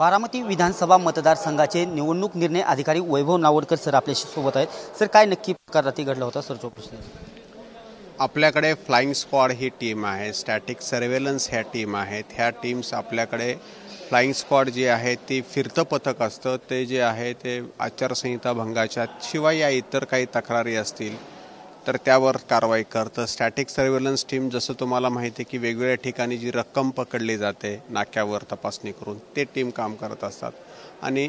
बारामती विधानसभा मतदारसंघाचे निवडणूक निर्णय अधिकारी वैभव नावडकर सर आपल्याशी सोबत आहेत। सर काय नक्की प्रकार रात्री घडला होता सर? जो प्रश्न आपल्याकडे फ्लाइंग स्क्वॉड ही टीम आहे, स्टॅटिक सर्वेलन्स ह्या टीम आहेत। ह्या टीम्स आपल्याकडे फ्लाइंग स्क्वॉड जे आहे ती फिरतं पथक असतं, ते जे आहे ते आचारसंहिता भंगाच्या शिवाय या इतर काही तक्रारी असतील तर त्यावर कारवाई करतं। स्टॅटिक सर्वेलन्स टीम जसं तुम्हाला माहिती आहे की वेगवेगळ्या ठिकाणी जी रक्कम पकडली जाते नाक्यावर तपासणी करून ते टीम काम करत असतात। आणि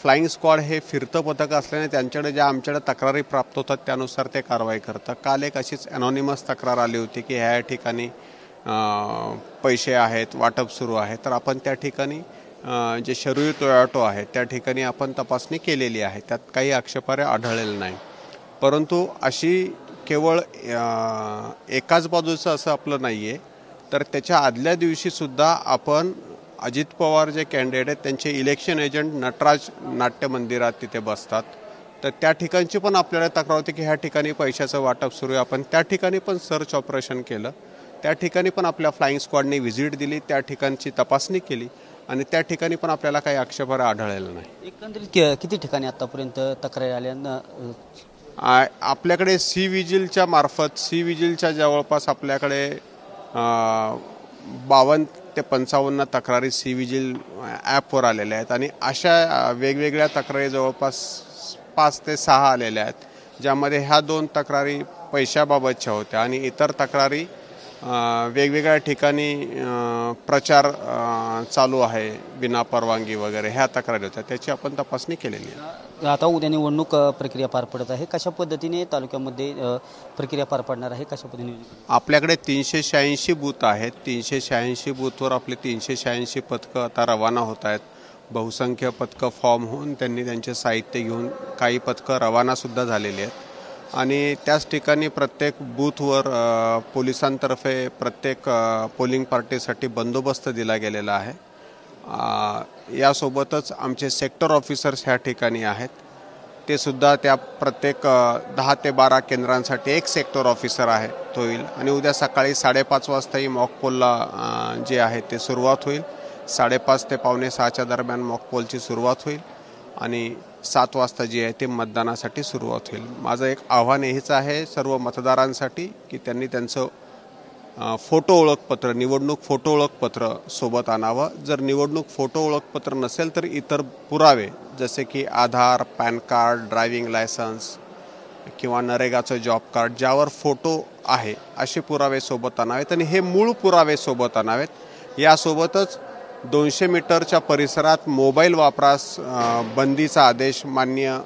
फ्लाइंग स्क्वॉड हे फिरतं पथक असल्याने त्यांच्याकडे ज्या आमच्याकडे तक्रारी प्राप्त होतात त्यानुसार ते कारवाई करतात। काल एक अशीच अनॉनिमस तक्रार आली होती की ह्या ठिकाणी पैसे आहेत, वाटप सुरू आहे, तर आपण त्या ठिकाणी जे शरयू टोयोटो आहे त्या ठिकाणी आपण तपासणी केलेली आहे, त्यात काही आक्षेपार्ह आढळलेलं नाही। परंतु अशी केवळ एकाच बाजूचं असं आपलं नाही आहे, तर त्याच्या आदल्या दिवशीसुद्धा आपण अजित पवार जे कॅन्डिडेट आहेत त्यांचे इलेक्शन एजंट नटराज नाट्य मंदिरात तिथे बसतात, तर त्या ठिकाणची पण आपल्याला तक्रार होती की ह्या ठिकाणी पैशाचं वाटप सुरू आहे। आपण त्या ठिकाणी पण सर्च ऑपरेशन केलं, त्या ठिकाणी पण आपल्या फ्लाइंग स्क्वॉडने व्हिजिट दिली, त्या ठिकाणची तपासणी केली आणि त्या ठिकाणी पण आपल्याला काही आक्षेपार्ह आढळलेलं नाही। एकंदरीत किती ठिकाणी आतापर्यंत तक्रारी आल्या? आपल्याकडे सी विजिलच्या मार्फत सी-विजिलच्या जवळपास आपल्याकडे 52 ते 55 तक्रारी सी-विजिल ॲपवर आलेल्या आहेत आणि अशा वेगवेगळ्या तक्रारी जवळपास 5 ते 6 आलेल्या आहेत, ज्यामध्ये ह्या 2 तक्रारी पैशाबाबतच्या होत्या आणि इतर तक्रारी वेगवेगळ्या ठिकाणी प्रचार चालू आहे बिना परवानगी वगैरे ह्या तक्रारी होत्या, त्याची आपण तपासणी केलेली आहे। आता उद्या निवडणूक प्रक्रिया पार पडत आहे, कशा पद्धतीने तालुक्यामध्ये प्रक्रिया पार पडणार आहे, कशा पद्धतीने? आपल्याकडे 386 बूथ आहेत, 386 बूथवर आपले 386 पथकं आता रवाना होत आहेत। बहुसंख्य पथकं फॉर्म होऊन त्यांनी त्यांचे साहित्य घेऊन काही पथकं रवानासुद्धा झालेली आहेत आणि त्याच ठिकाणी प्रत्येक बूथवर पोलिसांतर्फे प्रत्येक पोलिंग पार्टीसाठी बंदोबस्त दिला गेलेला आहे। यासोबतच आमचे सेक्टर ऑफिसर्स ह्या ठिकाणी आहेत, ते सुद्धा त्या प्रत्येक 10 ते 12 केंद्रांसाठी एक सेक्टर ऑफिसर आहे तो होईल आणि उद्या सकाळी 5:30 वाजताही मॉकपोलला जे आहे ते सुरुवात होईल। 5:30 ते 5:45च्या दरम्यान मॉकपोलची सुरुवात होईल आणि 7 वाजता जी आहे ते मतदानासाठी सुरुवात होईल। माझं एक आव्हान हेच आहे सर्व मतदारांसाठी की त्यांनी त्यांचं फोटो ओळखपत्र, निवडणूक फोटो ओळखपत्र सोबत आणावं। जर निवडणूक फोटो ओळखपत्र नसेल तर इतर पुरावे जसे की आधार, पॅन कार्ड, ड्रायव्हिंग लायसन्स किंवा नरेगाचं जॉब कार्ड ज्यावर फोटो आहे असे पुरावे सोबत आणावेत आणि हे मूळ पुरावे सोबत आणावेत। यासोबतच 200 मीटरच्या परिसरात मोबाईल वापरास बंदीचा आदेश माननीय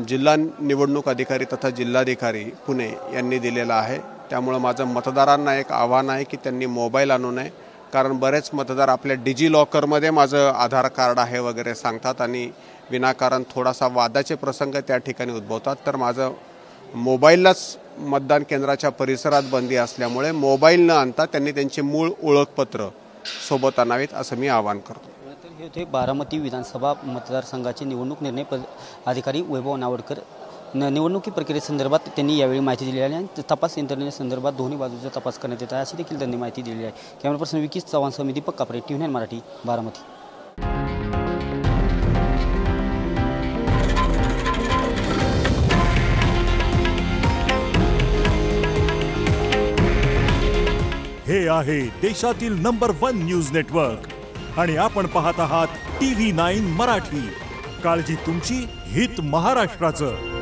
जिल्हा निवडणूक अधिकारी तथा जिल्हाधिकारी पुणे यांनी दिलेला आहे। त्यामुळे माझं मतदारांना एक आव्हान आहे की त्यांनी मोबाईल आणू नये, कारण बरेच मतदार आपल्या डिजी लॉकरमध्ये माझं आधार कार्ड आहे वगैरे सांगतात आणि विनाकारण थोडासा वादाचे प्रसंग त्या ठिकाणी उद्भवतात। तर माझं मोबाईललाच मतदान केंद्राच्या परिसरात बंदी असल्यामुळे मोबाईल न आणता त्यांनी त्यांचे मूळ ओळखपत्र सोबत आणावेत असं मी आवाहन करतो। हे होते बारामती विधानसभा मतदारसंघाचे निवडणूक निर्णय अधिकारी वैभव नावडकर। निवडणुकी प्रक्रियेसंदर्भात त्यांनी यावेळी माहिती दिली आहे आणि तपास यंत्रणेसंदर्भात दोन्ही बाजूचा तपास करण्यात येत आहे अशी देखील त्यांनी माहिती दिली आहे। कॅमेरा पर्सन विकी चव्हाणसह मी दीपक कापरे, TV9 मराठी, बारामती। हे आहे देशातील नंबर 1 न्यूज नेटवर्क आणि आपण पाहत आहात TV9 मराठी। काळजी तुमची, हित महाराष्ट्राचं।